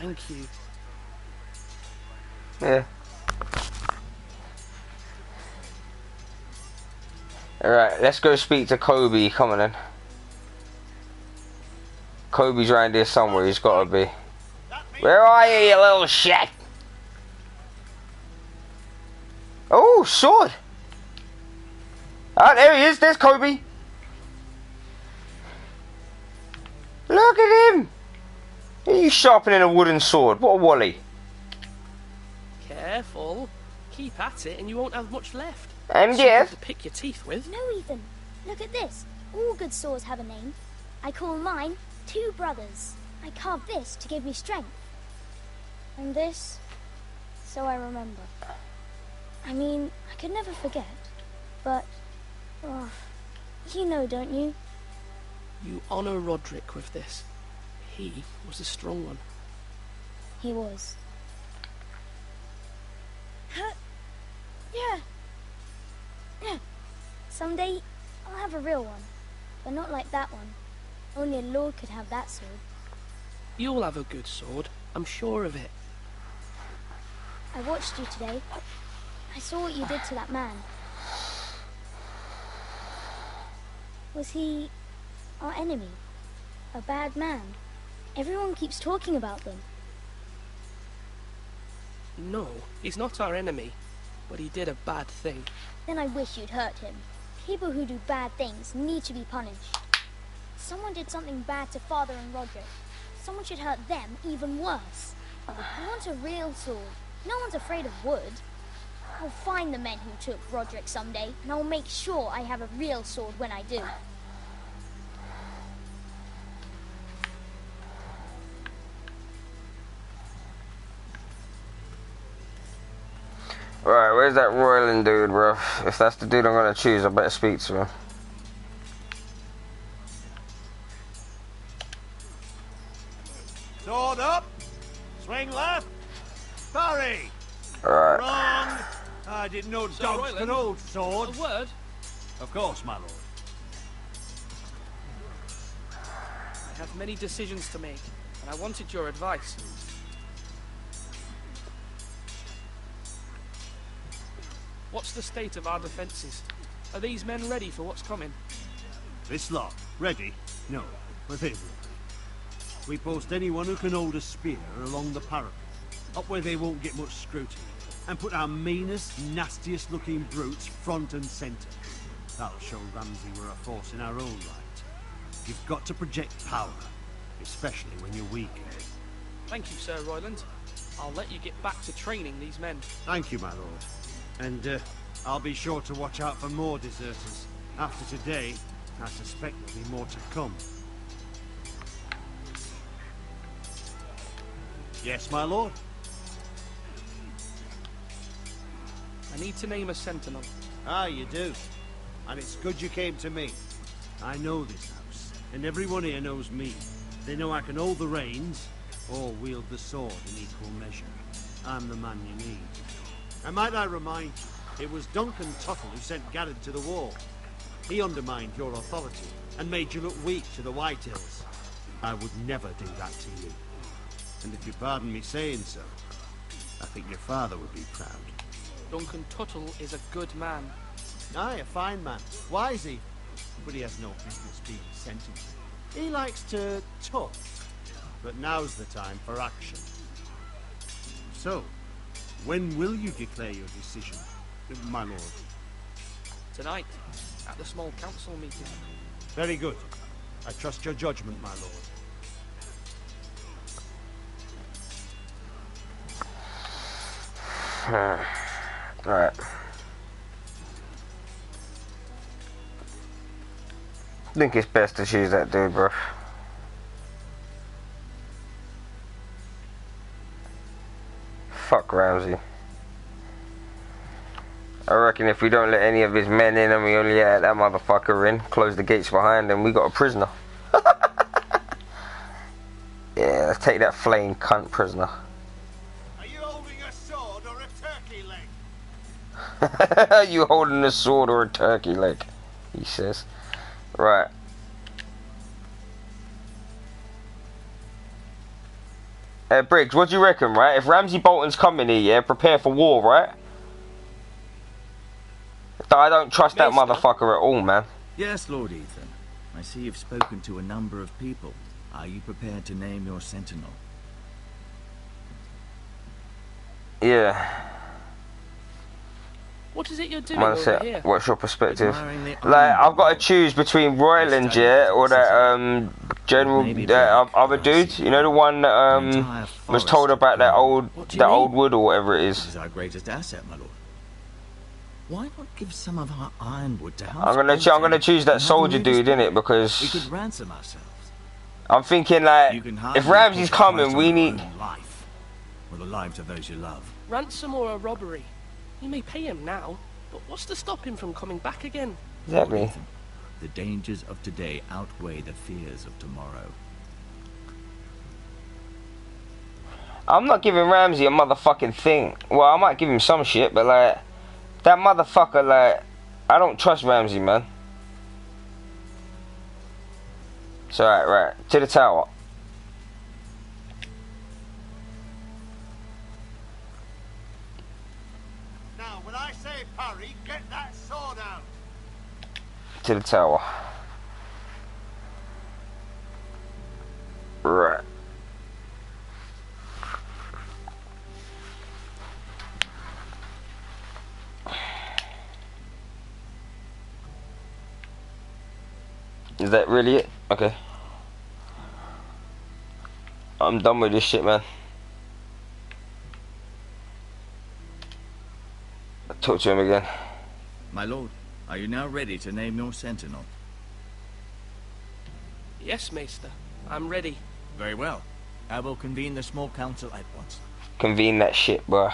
Thank you. Yeah. Alright, let's go speak to Kobe. Come on then. Kobe's around here somewhere, he's gotta be. Where are you little shit? Oh, sword! Ah, there he is, there's Kobe! Look at him! Are you sharpening a wooden sword? What a wally. Careful. Keep at it and you won't have much left. And yes. To pick your teeth with. No, Ethan. Look at this. All good swords have a name. I call mine Two Brothers. I carved this to give me strength. And this, so I remember. I mean, I could never forget. But, oh, you know, don't you? You honor Roderick with this. He was a strong one. He was. Yeah. Someday, I'll have a real one. But not like that one. Only a lord could have that sword. You'll have a good sword. I'm sure of it. I watched you today. I saw what you did to that man. Was he our enemy? A bad man? Everyone keeps talking about them. No, he's not our enemy. But he did a bad thing. Then I wish you'd hurt him. People who do bad things need to be punished. Someone did something bad to Father and Roderick. Someone should hurt them even worse. I want a real sword. No one's afraid of wood. I'll find the men who took Roderick someday, and I'll make sure I have a real sword when I do. Right, where's that Royland dude, bro? If that's the dude I'm gonna choose, I better speak to him. Sword up, swing left, parry. Alright. Wrong. I didn't know dogs could hold swords. A word? Of course, my lord. I have many decisions to make, and I wanted your advice. What's the state of our defences? Are these men ready for what's coming? This lot, ready? No, but they will. We post anyone who can hold a spear along the parapet, up where they won't get much scrutiny, and put our meanest, nastiest looking brutes front and centre. That'll show Ramsay we're a force in our own right. You've got to project power, especially when you're weak. Thank you, Sir Royland. I'll let you get back to training these men. Thank you, my lord. And I'll be sure to watch out for more deserters. After today, I suspect there'll be more to come. Yes, my lord? I need to name a sentinel. Ah, you do. And it's good you came to me. I know this house, and everyone here knows me. They know I can hold the reins, or wield the sword in equal measure. I'm the man you need. And might I remind you, it was Duncan Tuttle who sent Garrett to the wall. He undermined your authority, and made you look weak to the Whitehills. I would never do that to you. And if you pardon me saying so, I think your father would be proud. Duncan Tuttle is a good man. Aye, a fine man. Wise even. But he has no business being sentient. He likes to talk. But now's the time for action. So, when will you declare your decision, my lord? Tonight, at the small council meeting. Very good. I trust your judgment, my lord. Alright. I think it's best to choose that dude, bro. Fuck Ramsay. I reckon if we don't let any of his men in and we only let that motherfucker in, close the gates behind him, we got a prisoner. Yeah, let's take that flame cunt prisoner. Are you holding a sword or a turkey leg? Are you holding a sword or a turkey leg? He says. Right. Briggs, what do you reckon, right? If Ramsay Bolton's coming here, yeah, prepare for war, right? I don't trust that motherfucker at all, man. Yes, Lord Ethan. I see you've spoken to a number of people. Are you prepared to name your sentinel? Yeah. What is it you're doing over here? What's your perspective? Like, I've got to choose between Royland, yeah, or that general, other dude. You know, the one that was told about that old wood or whatever it is. This is our greatest asset, my lord. Why not give some of our ironwood to help? I'm gonna choose that soldier dude, innit, because we could ransom ourselves. I'm thinking like, if Ramsay's coming, we need life, or the lives of those you love. Ransom or a robbery? You may pay him now, but what's to stop him from coming back again? Exactly. The dangers of today outweigh the fears of tomorrow. I'm not giving Ramsay a motherfucking thing. Well, I might give him some shit, but like, that motherfucker, like, I don't trust Ramsay, man. It's alright, right. To the tower. Now, when I say parry, get that sword out. To the tower. Right. Is that really it? Okay. I'm done with this shit, man. I'll talk to him again. My lord, are you now ready to name your sentinel? Yes, Maester. I'm ready. Very well. I will convene the small council at once. Convene that shit, bro.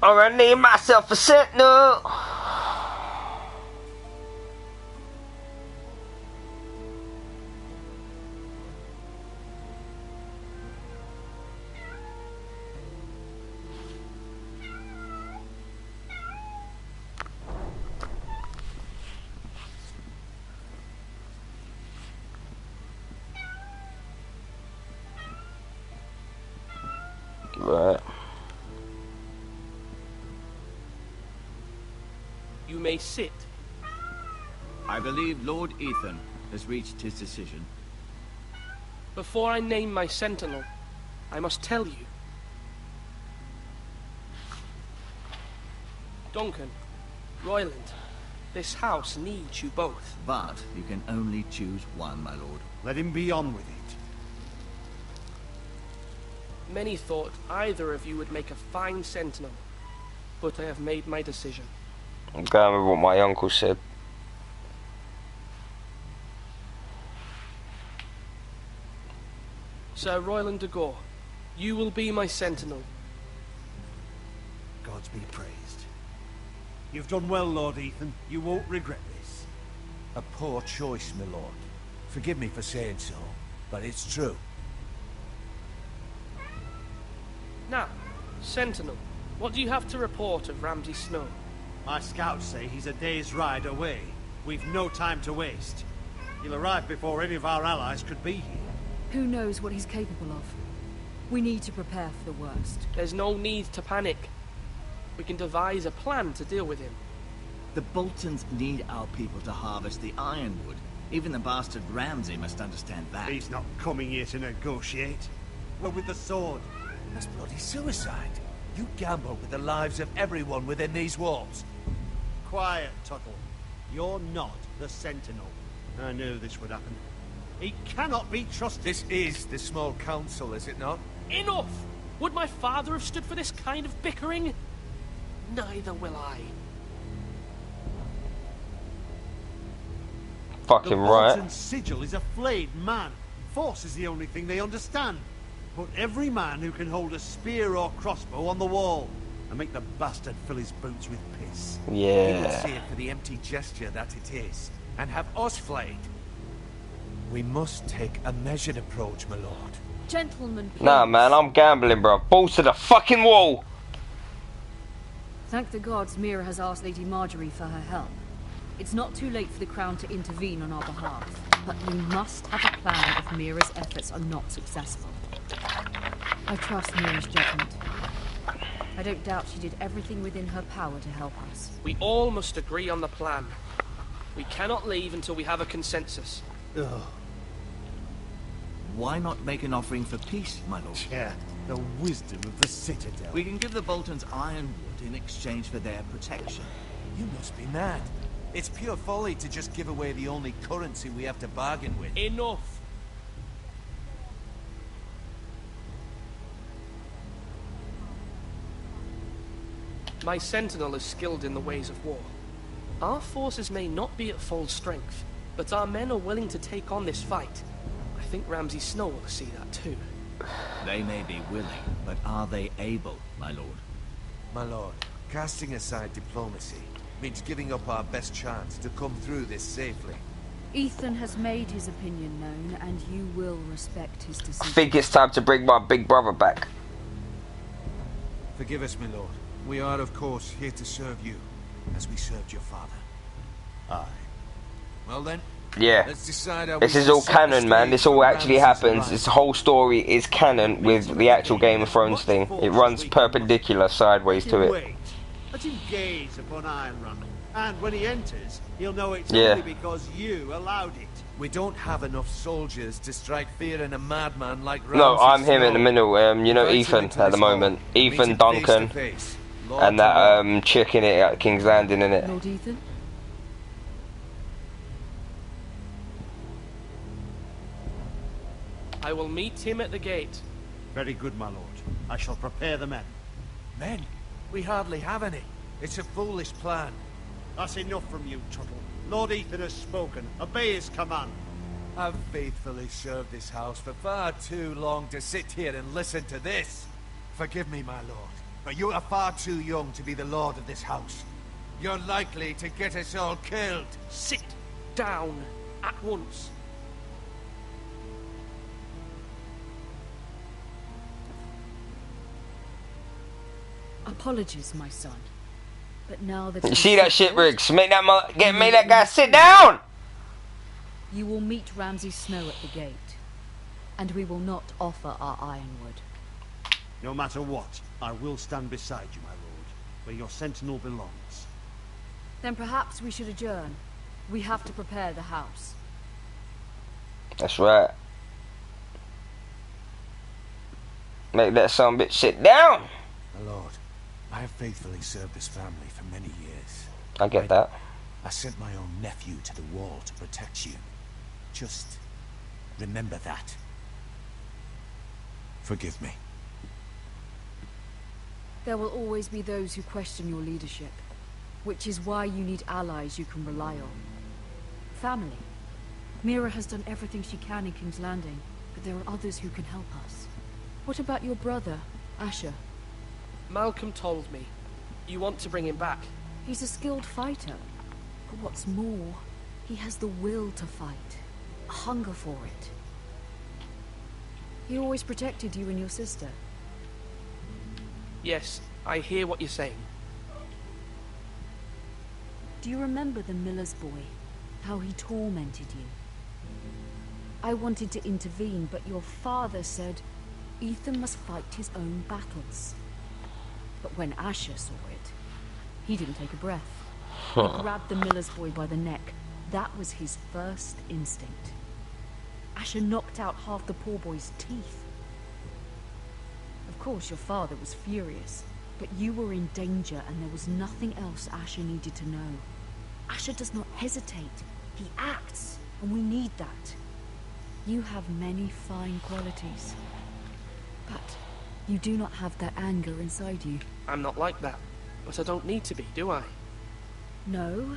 I'm gonna name myself a sentinel. Right. You may sit. I believe Lord Ethan has reached his decision. Before I name my sentinel, I must tell you. Duncan, Royland, this house needs you both. But you can only choose one, my lord. Let him be on with it. Many thought either of you would make a fine sentinel, but I have made my decision. I'm going with what my uncle said. Sir Royland de Gore, you will be my sentinel. Gods be praised. You've done well, Lord Ethan. You won't regret this. A poor choice, my lord. Forgive me for saying so, but it's true. Now, Sentinel, what do you have to report of Ramsay Snow? My scouts say he's a day's ride away. We've no time to waste. He'll arrive before any of our allies could be here. Who knows what he's capable of? We need to prepare for the worst. There's no need to panic. We can devise a plan to deal with him. The Boltons need our people to harvest the ironwood. Even the bastard Ramsay must understand that. He's not coming here to negotiate. We're with the sword. That's bloody suicide. You gamble with the lives of everyone within these walls. Quiet, Tuttle. You're not the Sentinel. I knew this would happen. He cannot be trusted. This is the small council, is it not? Enough! Would my father have stood for this kind of bickering? Neither will I. Fucking right. The Bolton sigil is a flayed man. Force is the only thing they understand. Put every man who can hold a spear or crossbow on the wall and make the bastard fill his boots with piss. Yeah. He will see it for the empty gesture that it is, and have us flayed. We must take a measured approach, my lord. Gentlemen, please. Nah, man, I'm gambling, bro. Balls to the fucking wall. Thank the gods Mira has asked Lady Marjorie for her help. It's not too late for the Crown to intervene on our behalf. But we must have a plan if Mira's efforts are not successful. I trust Mira's judgment. I don't doubt she did everything within her power to help us. We all must agree on the plan. We cannot leave until we have a consensus. Ugh. Why not make an offering for peace, my lord? Yeah, the wisdom of the Citadel. We can give the Boltons ironwood in exchange for their protection. You must be mad. It's pure folly to just give away the only currency we have to bargain with. Enough! My sentinel is skilled in the ways of war. Our forces may not be at full strength, but our men are willing to take on this fight. I think Ramsay Snow will see that too. They may be willing, but are they able, my lord? My lord, casting aside diplomacy means giving up our best chance to come through this safely. Ethan has made his opinion known, and you will respect his I decision. think it's time to bring my big brother back. Forgive us, my lord. We are, of course, here to serve you, as we served your father. Aye. Well then, Yeah. let's decide how This we is shall all set the canon, man. stage This all for actually Ramsay's happens. arrival. This whole story is canon with the actual Game of Thrones thing. It runs perpendicular sideways to it. Wait. Let him gaze upon Ironrun. And when he enters, he'll know it's Yeah. only because you allowed it. We don't have enough soldiers to strike fear in a madman like Ramsay No, I'm him Snow. in the middle. You know, Invite him Ethan into at the this hall. moment. Meet Ethan, him Duncan, face to face, lord and to that lord. chick in it at King's Landing, in it. Lord Ethan? I will meet him at the gate. Very good, my lord. I shall prepare the men. Men? We hardly have any. It's a foolish plan. That's enough from you, Tuttle. Lord Ethan has spoken. Obey his command. I've faithfully served this house for far too long to sit here and listen to this. Forgive me, my lord, but you are far too young to be the lord of this house. You're likely to get us all killed. Sit down at once. Apologies, my son. But now that You it see is that shit, settled, Riggs? Make that guy sit down! you will meet Ramsay Snow at the gate, and we will not offer our ironwood. No matter what, I will stand beside you, my lord, where your sentinel belongs. Then perhaps we should adjourn. We have to prepare the house. That's right. Make that son bitch sit down! My lord, I have faithfully served this family for many years. I get that. I sent my own nephew to the wall to protect you. Just remember that. Forgive me. There will always be those who question your leadership, which is why you need allies you can rely on. Family. Mira has done everything she can in King's Landing, but there are others who can help us. What about your brother, Asher? Malcolm told me. You want to bring him back. He's a skilled fighter. But what's more, he has the will to fight. A hunger for it. He always protected you and your sister. Yes, I hear what you're saying. Do you remember the miller's boy? How he tormented you? I wanted to intervene, but your father said Ethan must fight his own battles. But when Asher saw it, he didn't take a breath. He grabbed the miller's boy by the neck. That was his first instinct. Asher knocked out half the poor boy's teeth. Of course, your father was furious, but you were in danger and there was nothing else Asher needed to know. Asher does not hesitate. He acts, and we need that. You have many fine qualities, but you do not have that anger inside you. I'm not like that, but I don't need to be, do I? No,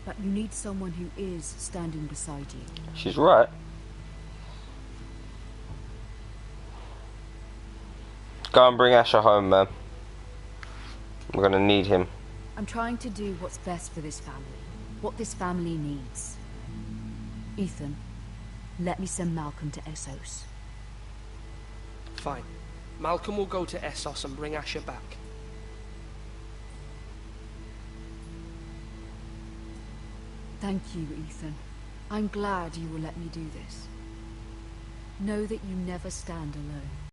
but you need someone who is standing beside you. She's right. Go and bring Asher home, man. We're gonna need him. I'm trying to do what's best for this family, what this family needs. Ethan, let me send Malcolm to Essos. Fine. Malcolm will go to Essos and bring Asher back. Thank you, Ethan. I'm glad you will let me do this. Know that you never stand alone.